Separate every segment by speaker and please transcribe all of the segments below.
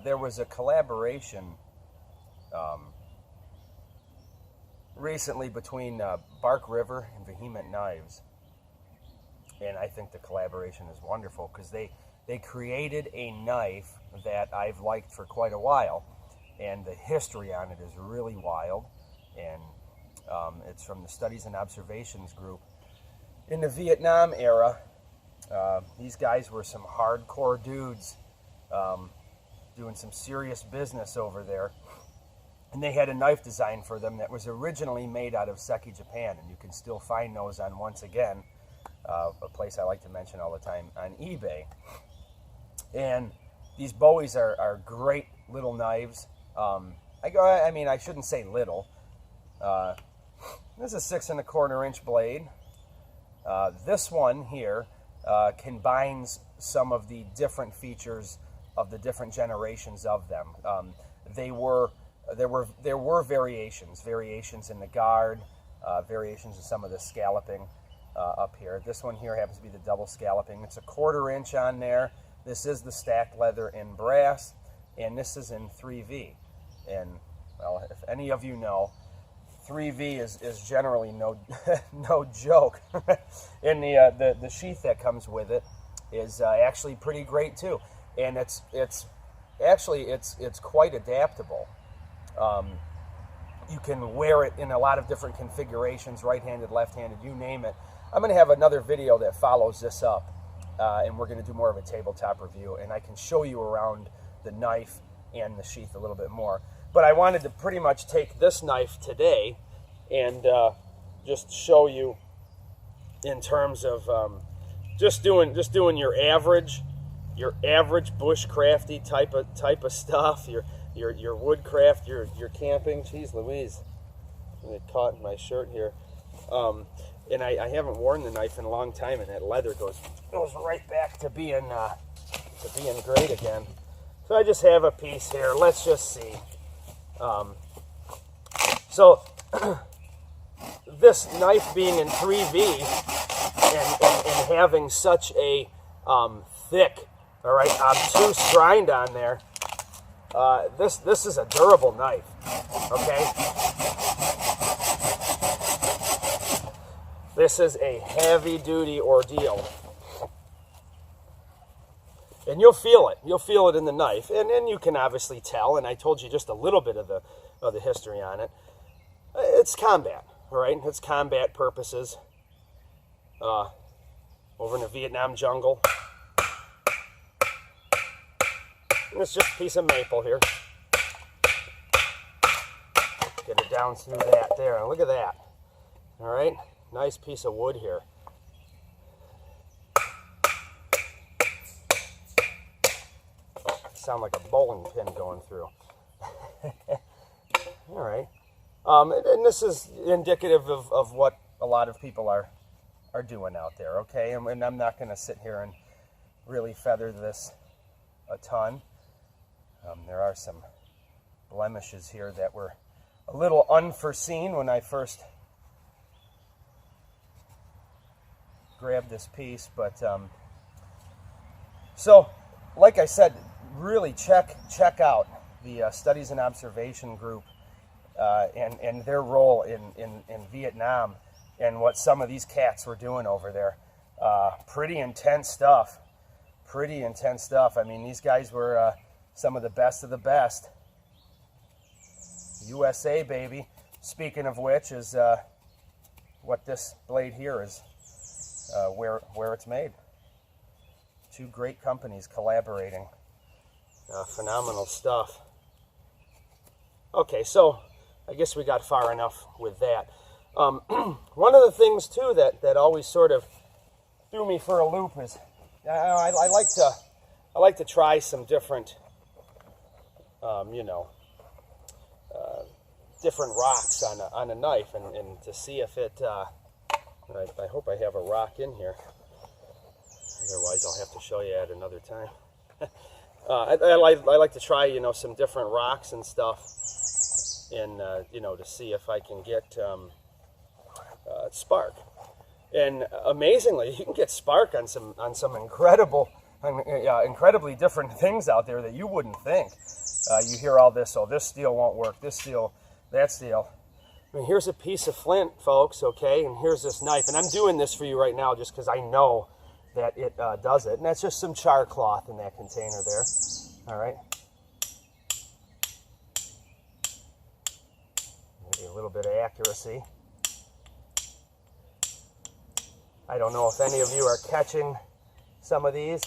Speaker 1: there was a collaboration recently between Bark River and Vehement Knives, and I think the collaboration is wonderful because they created a knife that I've liked for quite a while, and the history on it is really wild, and it's from the Studies and Observations group. In the Vietnam era, these guys were some hardcore dudes doing some serious business over there, and they had a knife design for them that was originally made out of Seki, Japan, and you can still find those on, once again, a place I like to mention all the time, on eBay. And these Bowies are great little knives. I mean, I shouldn't say little. This is a 6 1/4 inch blade. This one here combines some of the different features of the different generations of them. There were variations in the guard, variations in some of the scalloping up here. This one here happens to be the double scalloping. It's a 1/4 inch on there. This is the stacked leather in brass, and this is in 3V. And well, if any of you know, 3V is generally no no joke. And the sheath that comes with it is actually pretty great too, and it's quite adaptable. You can wear it in a lot of different configurations, right-handed, left-handed, you name it. I'm going to have another video that follows this up, and we're going to do more of a tabletop review, and I can show you around the knife and the sheath a little bit more. But I wanted to pretty much take this knife today and just show you in terms of just doing your average bushcrafty type of stuff, your woodcraft, your camping. Jeez Louise, I get caught in my shirt here. And I haven't worn the knife in a long time, and that leather goes right back to being great again. So I just have a piece here. Let's just see. So this knife being in 3V and having such a thick, all right, obtuse grind on there, this is a durable knife. Okay. This is a heavy-duty ordeal. And you'll feel it. You'll feel it in the knife. And you can obviously tell, and I told you just a little bit of the history on it. It's combat, all right? It's combat purposes. Over in the Vietnam jungle. And it's just a piece of maple here. Get it down through that there. Look at that. All right? Nice piece of wood here. Sound like a bowling pin going through. All right. And this is indicative of what a lot of people are doing out there, okay? And I'm not going to sit here and really feather this a ton. There are some blemishes here that were a little unforeseen when I first grabbed this piece, but so like I said, really check out the Studies and Observation group and their role in Vietnam and what some of these cats were doing over there. Pretty intense stuff. Pretty intense stuff. I mean, these guys were some of the best. USA, baby. Speaking of which, is what this blade here is, where it's made. Two great companies collaborating. Phenomenal stuff. Okay, so I guess we got far enough with that. One of the things too that always sort of threw me for a loop is I like to try some different different rocks on a knife and to see if it. I hope I have a rock in here. Otherwise, I'll have to show you at another time. I like to try, some different rocks and stuff, and to see if I can get spark. And amazingly, you can get spark on some incredible incredibly different things out there that you wouldn't think. You hear all this, oh, this steel won't work, this steel, that steel. I mean, here's a piece of flint, folks, okay, and here's this knife. And I'm doing this for you right now just because I know that it does it. And that's just some char cloth in that container there, all right? Maybe a little bit of accuracy. I don't know if any of you are catching some of these.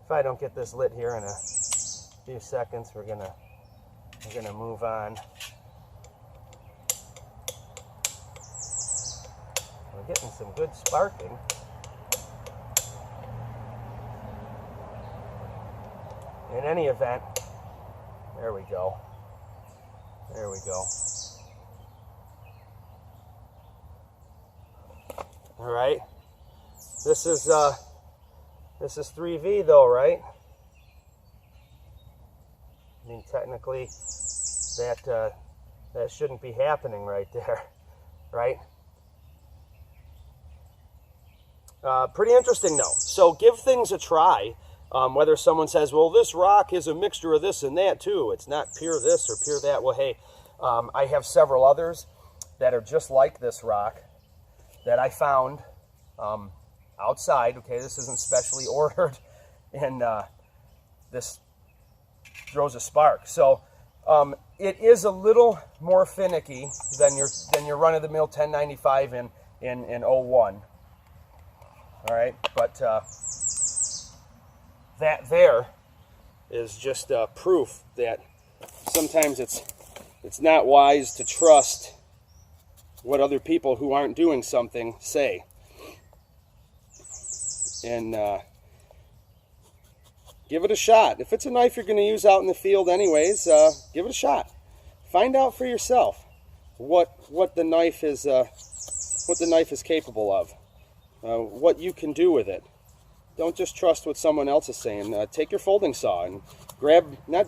Speaker 1: If I don't get this lit here in a few seconds, we're gonna move on. We're getting some good sparking. In any event, there we go. There we go. All right. This is 3V though, right? I mean, technically, that shouldn't be happening right there, right? Pretty interesting though. So give things a try. Whether someone says, well, this rock is a mixture of this and that too. It's not pure this or pure that. Well, hey, I have several others that are just like this rock that I found outside. Okay, this isn't specially ordered, and this throws a spark. So it is a little more finicky than your run-of-the-mill 1095 in 01. All right, but that there is just proof that sometimes it's not wise to trust what other people who aren't doing something say. And give it a shot. If it's a knife you're going to use out in the field anyways, give it a shot. Find out for yourself what the knife is capable of, what you can do with it. Don't just trust what someone else is saying. Take your folding saw and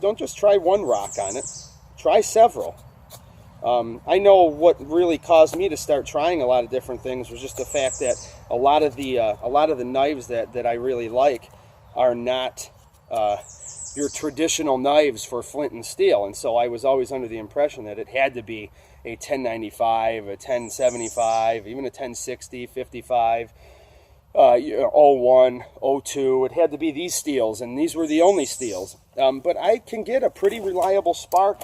Speaker 1: don't just try one rock on it. Try several. I know what really caused me to start trying a lot of different things was just the fact that a lot of the knives that I really like are not your traditional knives for flint and steel, and so I was always under the impression that it had to be a 1095, a 1075, even a 1060, 55, 01, 02. It had to be these steels, and these were the only steels. But I can get a pretty reliable spark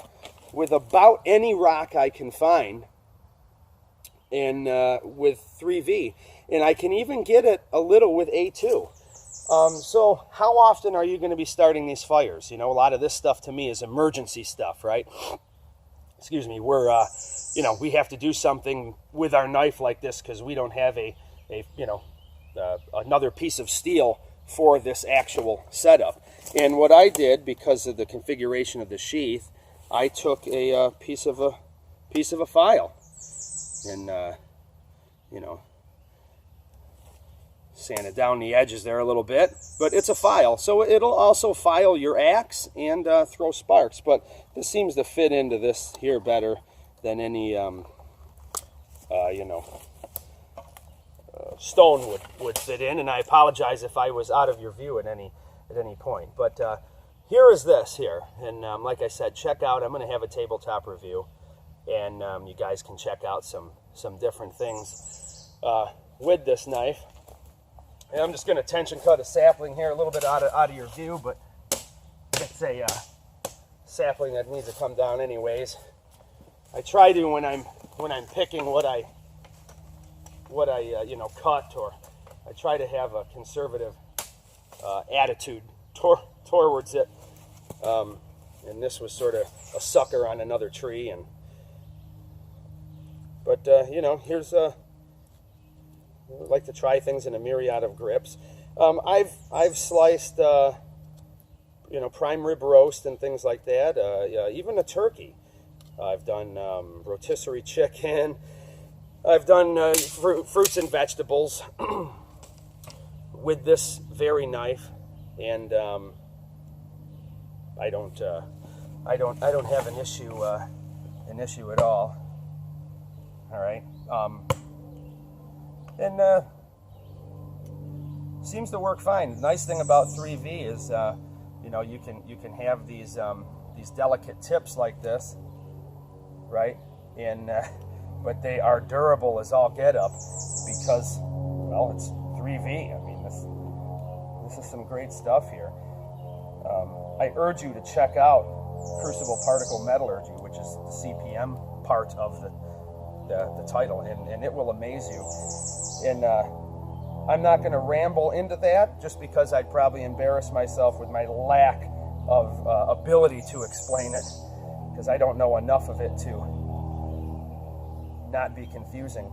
Speaker 1: with about any rock I can find, and with 3V, and I can even get it a little with A2. So how often are you going to be starting these fires? You know, a lot of this stuff to me is emergency stuff, right? Excuse me. We're we have to do something with our knife like this because we don't have another piece of steel for this actual setup. And what I did, because of the configuration of the sheath, I took a piece of a file and sanded down the edges there a little bit, but it's a file, so it'll also file your axe and throw sparks. But this seems to fit into this here better than any stone would fit in. And I apologize if I was out of your view at any point. But here is this here, and like I said, check out. I'm going to have a tabletop review, and you guys can check out some different things with this knife. And I'm just going to tension cut a sapling here, a little bit out of your view, but it's a sapling that needs to come down anyways. I try to when I'm picking what I cut, or I try to have a conservative attitude towards it. And this was sort of a sucker on another tree, but here's I like to try things in a myriad of grips. I've sliced prime rib roast and things like that. Even a turkey. I've done rotisserie chicken. I've done fruits and vegetables with this very knife, and I don't have an issue at all. All right. And seems to work fine. The nice thing about 3V is, you know, you can have these delicate tips like this, right? And but they are durable as all get up because, well, it's 3V. I mean, this is some great stuff here. I urge you to check out Crucible Particle Metallurgy, which is the CPM part of the title, and it will amaze you. And I'm not going to ramble into that just because I'd probably embarrass myself with my lack of ability to explain it, because I don't know enough of it to not be confusing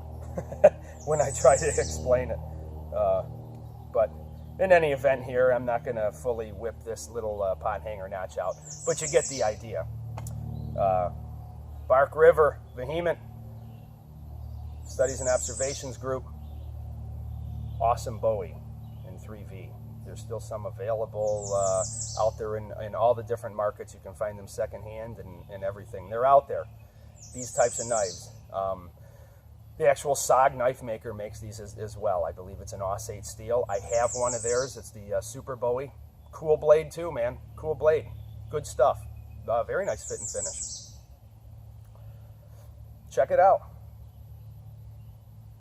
Speaker 1: when I try to explain it. But in any event here, I'm not going to fully whip this little pot hanger notch out, but you get the idea. Bark River, Vehement, Studies and Observations Group, awesome Bowie in 3V. There's still some available out there in all the different markets. You can find them secondhand and everything. They're out there, these types of knives. The actual SOG knife maker makes these as well. I believe it's an Aus-8 steel. I have one of theirs. It's the Super Bowie. Cool blade too, man. Cool blade. Good stuff. Very nice fit and finish. Check it out.